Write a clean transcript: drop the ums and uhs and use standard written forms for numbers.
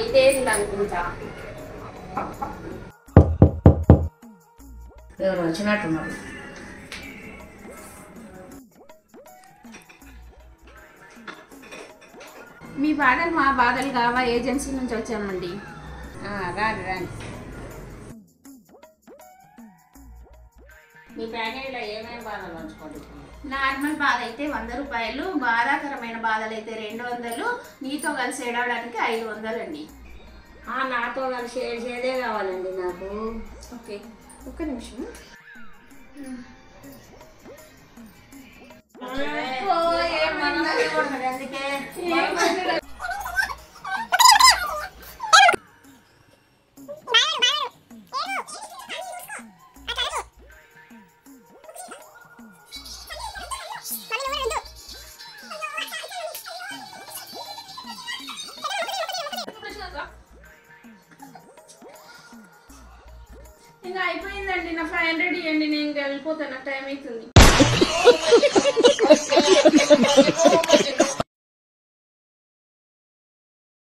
ఇదేంటి అనుకుంటా. ఎవరు వచ్చినట్టున్నారు. మీ బాధలు మా బాధలు కావా? ఏజెన్సీ నుంచి వచ్చామండి. రాండి రాండి. మీ ప్యాకేజీలో ఏమేమి బాధలు పంచుకోండి? నార్మల్ బాధ అయితే 100 రూపాయలు, బాధాకరమైన బాధలు అయితే 200, నీతో కలిసి ఏడవడానికి 500 అండి. నాతో కలిసి ఏడ్చేదే కావాలండి నాకు. ఓకే, ఒక్క నిమిషం. ఇంకా అయిపోయిందండి. నా 500 ఇవ్వండి, నేను వెళ్ళిపోతాను, నాకు టైం అవుతుంది.